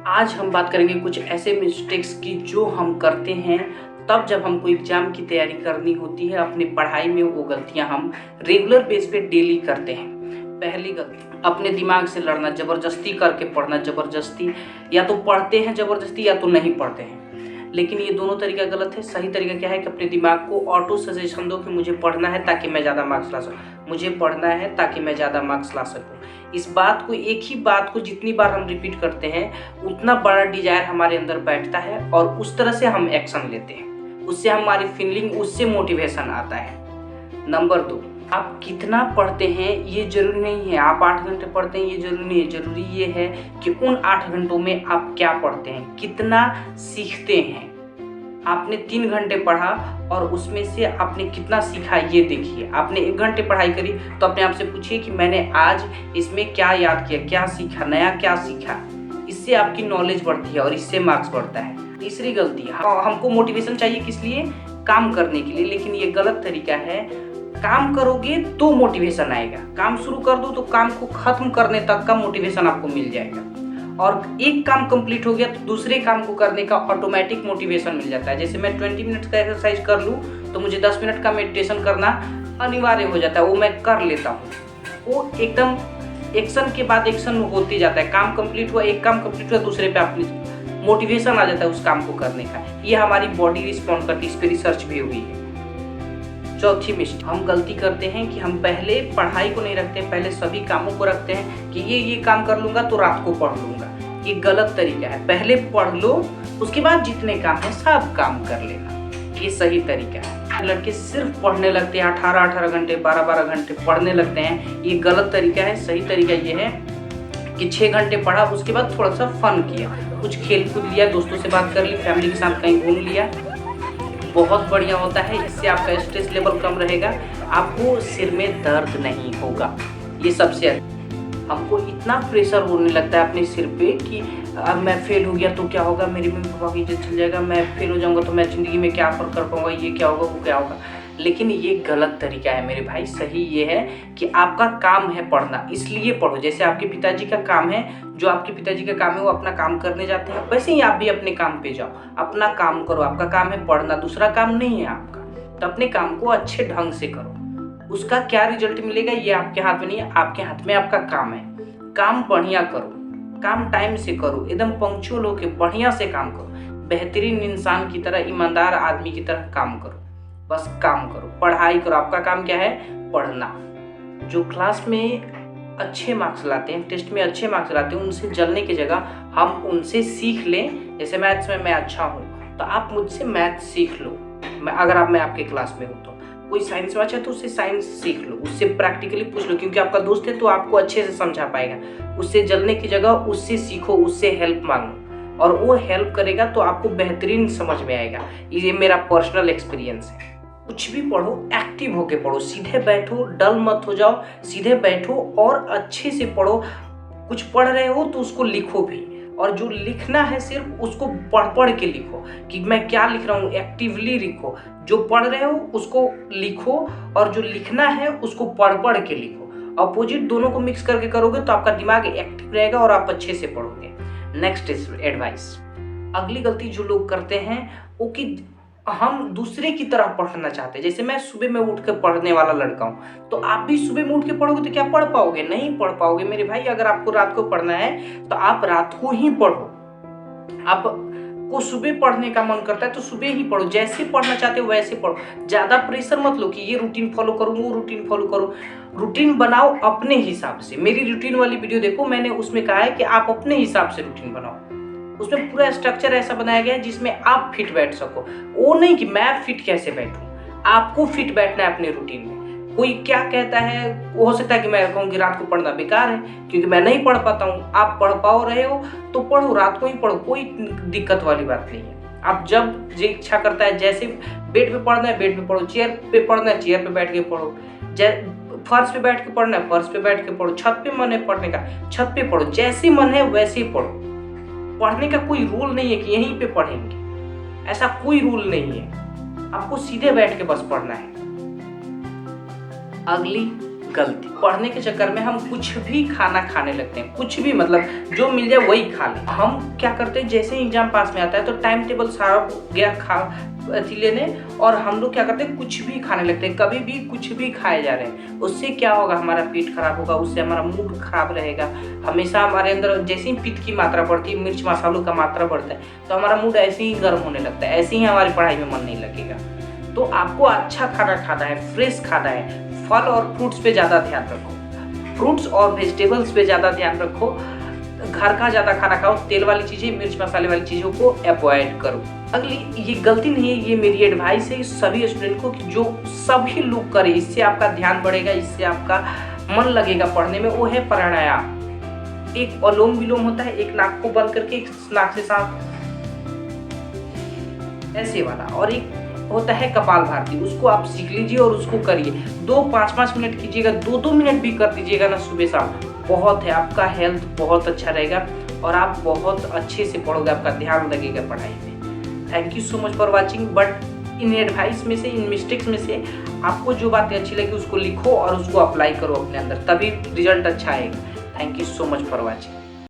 आज हम बात करेंगे कुछ ऐसे मिस्टेक्स की जो हम करते हैं तब जब हमको एग्जाम की तैयारी करनी होती है। अपनी पढ़ाई में वो गलतियां हम रेगुलर बेस पे डेली करते हैं। पहली गलती, अपने दिमाग से लड़ना, ज़बरदस्ती करके पढ़ना। ज़बरदस्ती या तो पढ़ते हैं ज़बरदस्ती या तो नहीं पढ़ते हैं, लेकिन ये दोनों तरीका गलत है। सही तरीका क्या है कि अपने दिमाग को ऑटो सजेशन दो कि मुझे पढ़ना है ताकि मैं ज़्यादा मार्क्स ला सकूँ, मुझे पढ़ना है ताकि मैं ज़्यादा मार्क्स ला सकूँ। इस बात को, एक ही बात को जितनी बार हम रिपीट करते हैं उतना बड़ा डिजायर हमारे अंदर बैठता है और उस तरह से हम एक्शन लेते हैं। उससे हमारी फीलिंग, उससे मोटिवेशन आता है। नंबर 2, आप कितना पढ़ते हैं ये जरूरी नहीं है। आप 8 घंटे पढ़ते हैं ये जरूरी नहीं है। जरूरी ये है कि उन 8 घंटों में आप क्या पढ़ते हैं, कितना सीखते हैं। आपने 3 घंटे पढ़ा और उसमें से आपने कितना सीखा ये देखिए। आपने 1 घंटे पढ़ाई करी तो अपने आप से पूछिए कि मैंने आज इसमें क्या याद किया, क्या सीखा, नया क्या सीखा। इससे आपकी नॉलेज बढ़ती है और इससे मार्क्स बढ़ता है। तीसरी गलती, हमको मोटिवेशन चाहिए किस लिए? काम करने के लिए, लेकिन ये गलत तरीका है। काम करोगे तो मोटिवेशन आएगा। काम शुरू कर दो तो काम को खत्म करने तक का मोटिवेशन आपको मिल जाएगा। और एक काम कंप्लीट हो गया तो दूसरे काम को करने का ऑटोमेटिक मोटिवेशन मिल जाता है। जैसे मैं 20 मिनट का एक्सरसाइज कर लूँ तो मुझे 10 मिनट का मेडिटेशन करना अनिवार्य हो जाता है, वो मैं कर लेता हूँ। वो एकदम एक्शन के बाद एक्शन होते जाता है। काम कंप्लीट हुआ, एक काम कंप्लीट हुआ, दूसरे पे अपनी मोटिवेशन आ जाता है उस काम को करने का। ये हमारी बॉडी रिस्पॉन्ड करती है, इस पर रिसर्च भी हुई है। चौथी मिस्टेक, हम गलती करते हैं कि हम पहले पढ़ाई को नहीं रखते, पहले सभी कामों को रखते हैं कि ये काम कर लूँगा तो रात को पढ़ लूँगा। ये गलत तरीका है। पहले पढ़ लो, उसके बाद जितने काम है सब काम कर लेना, ये सही तरीका है। लड़के सिर्फ पढ़ने लगते हैं, 18-18 घंटे, 12-12 घंटे पढ़ने लगते हैं, ये गलत तरीका है। सही तरीका ये है कि 6 घंटे पढ़ा, उसके बाद थोड़ा सा फन किया, कुछ खेल कूद लिया, दोस्तों से बात कर ली, फैमिली के साथ कहीं घूम लिया, बहुत बढ़िया होता है। इससे आपका स्ट्रेस लेवल कम रहेगा, आपको सिर में दर्द नहीं होगा। ये सबसे हमको इतना प्रेशर होने लगता है अपने सिर पे कि अब मैं फेल हो गया तो क्या होगा, मेरी मम्मी पापा की इज्जत चल जाएगा, मैं फेल हो जाऊंगा तो मैं ज़िंदगी में क्या कर पाऊंगा, ये क्या होगा, वो क्या होगा। लेकिन ये गलत तरीका है मेरे भाई। सही ये है कि आपका काम है पढ़ना, इसलिए पढ़ो। जैसे आपके पिताजी का काम है, जो आपके पिताजी का काम है वो अपना काम करने जाते हैं, वैसे ही आप भी अपने काम पे जाओ, अपना काम करो। आपका काम है पढ़ना, दूसरा काम नहीं है आपका। तो अपने काम को अच्छे ढंग से करो। उसका क्या रिजल्ट मिलेगा ये आपके हाथ में नहीं है, आपके हाथ में आपका काम है। काम बढ़िया करो, काम टाइम से करो, एकदम पंक्चुअल होके बढ़िया से काम करो, बेहतरीन इंसान की तरह, ईमानदार आदमी की तरह काम करो। बस काम करो, पढ़ाई करो। आपका काम क्या है? पढ़ना। जो क्लास में अच्छे मार्क्स लाते हैं, टेस्ट में अच्छे मार्क्स लाते हैं, उनसे जलने की जगह हम उनसे सीख लें। जैसे मैथ्स में मैं अच्छा हूँ तो आप मुझसे मैथ्स सीख लो। अगर मैं आपके क्लास में हूँ तो कोई साइंस में अच्छा है तो उससे साइंस सीख लो, उससे प्रैक्टिकली पूछ लो, क्योंकि आपका दोस्त है तो आपको अच्छे से समझा पाएगा। उससे जलने की जगह उससे सीखो, उससे हेल्प मांगो और वो हेल्प करेगा तो आपको बेहतरीन समझ में आएगा। ये मेरा पर्सनल एक्सपीरियंस है। कुछ भी पढ़ो, एक्टिव होके पढ़ो, सीधे बैठो, डल मत हो जाओ, सीधे बैठो और अच्छे से पढ़ो। कुछ पढ़ रहे हो तो उसको लिखो भी, और जो लिखना है सिर्फ उसको पढ़ के लिखो कि मैं क्या लिख रहा हूँ, एक्टिवली लिखो। जो पढ़ रहे हो उसको लिखो और जो लिखना है उसको पढ़ के लिखो। अपोजिट दोनों को मिक्स करके करोगे तो आपका दिमाग एक्टिव रहेगा और आप अच्छे से पढ़ोगे। नेक्स्ट एडवाइस, अगली गलती जो लोग करते हैं वो कि हम दूसरे की तरह पढ़ना चाहते हैं। जैसे मैं सुबह में उठ के पढ़ने वाला लड़का हूँ, तो आप भी सुबह में उठ के पढ़ोगे तो क्या पढ़ पाओगे? नहीं पढ़ पाओगे मेरे भाई। अगर आपको रात को पढ़ना है तो आप रात को ही पढ़ो। आपको सुबह पढ़ने का मन करता है तो सुबह ही पढ़ो, जैसे पढ़ना चाहते हो वैसे पढ़ो। ज़्यादा प्रेशर मत लो कि ये रूटीन फॉलो करो, वो रूटीन फॉलो करो। रूटीन बनाओ अपने हिसाब से। मेरी रूटीन वाली वीडियो देखो, मैंने उसमें कहा है कि आप अपने हिसाब से रूटीन बनाओ। उसमें पूरा स्ट्रक्चर ऐसा बनाया गया है जिसमें आप फिट बैठ सको। वो नहीं कि मैं फिट कैसे बैठूं, आपको फिट बैठना है अपने रूटीन में। कोई क्या कहता है, वो हो सकता है कि मैं कहूँ कि रात को पढ़ना बेकार है क्योंकि मैं नहीं पढ़ पाता हूँ। आप पढ़ पाओ रहे हो तो पढ़ो, रात को ही पढ़ो, कोई दिक्कत वाली बात नहीं है। आप जब जो इच्छा करता है, जैसे बेड पे पढ़ना है बेड पे पढ़ो, चेयर पे पढ़ना है चेयर पे बैठ के पढ़ो, फर्श पे बैठ के पढ़ना है फर्श पे बैठ के पढ़ो, छत पे मन है पढ़ने का छत पे पढ़ो, जैसे मन है वैसे ही पढ़ो। पढ़ने का कोई रूल नहीं है कि यहीं पे पढ़ेंगे, ऐसा कोई रूल नहीं है। आपको सीधे बैठ के बस पढ़ना है। अगली गलती, पढ़ने के चक्कर में हम कुछ भी खाना खाने लगते हैं, कुछ भी मतलब जो मिल जाए वही खा लें। हम क्या करते हैं, जैसे ही एग्जाम पास में आता है तो टाइम टेबल सारा गया लेने, और हम लोग क्या करते हैं, कुछ भी खाने लगते हैं, कभी भी कुछ भी खाए जा रहे हैं। उससे क्या होगा, हमारा पेट खराब होगा, उससे हमारा मूड खराब रहेगा। हमेशा हमारे अंदर जैसे ही पित्त की मात्रा बढ़ती है, मिर्च मसालों का मात्रा बढ़ता है, तो हमारा मूड ऐसे ही गर्म होने लगता है, ऐसे ही हमारी पढ़ाई में मन नहीं लगेगा। तो आपको अच्छा खाना खाना है, फ्रेश खाना है, फल और फ्रूट्स पे ज़्यादा ध्यान रखो, फ्रूट्स और वेजिटेबल्स पे ज़्यादा ध्यान रखो, घर का ज़्यादा खाना खाओ, तेल वाली चीज़ें, मिर्च मसाले वाली चीज़ों को अवॉइड करो। अगली, ये गलती नहीं है, ये मेरी एडवाइस है सभी स्टूडेंट को कि जो सभी लोग करें, इससे आपका ध्यान बढ़ेगा, इससे आपका मन लगेगा पढ़ने में, वो है प्राणायाम। एक अनुलोम विलोम होता है, एक नाक को बंद करके एक नाक से सांस ऐसे वाला, और एक होता है कपालभाति, उसको आप सीख लीजिए और उसको करिए। 5-5 मिनट कीजिएगा, 2-2 मिनट भी कर दीजिएगा ना सुबह शाम, बहुत है, आपका हेल्थ बहुत अच्छा रहेगा और आप बहुत अच्छे से पढ़ोगे, आपका ध्यान लगेगा पढ़ाई में। Thank you so much for watching. But in advice में से, इन मिस्टेक्स में से आपको जो बातें अच्छी लगी उसको लिखो और उसको अप्लाई करो अपने अंदर, तभी रिजल्ट अच्छा आएगा। Thank you so much for watching.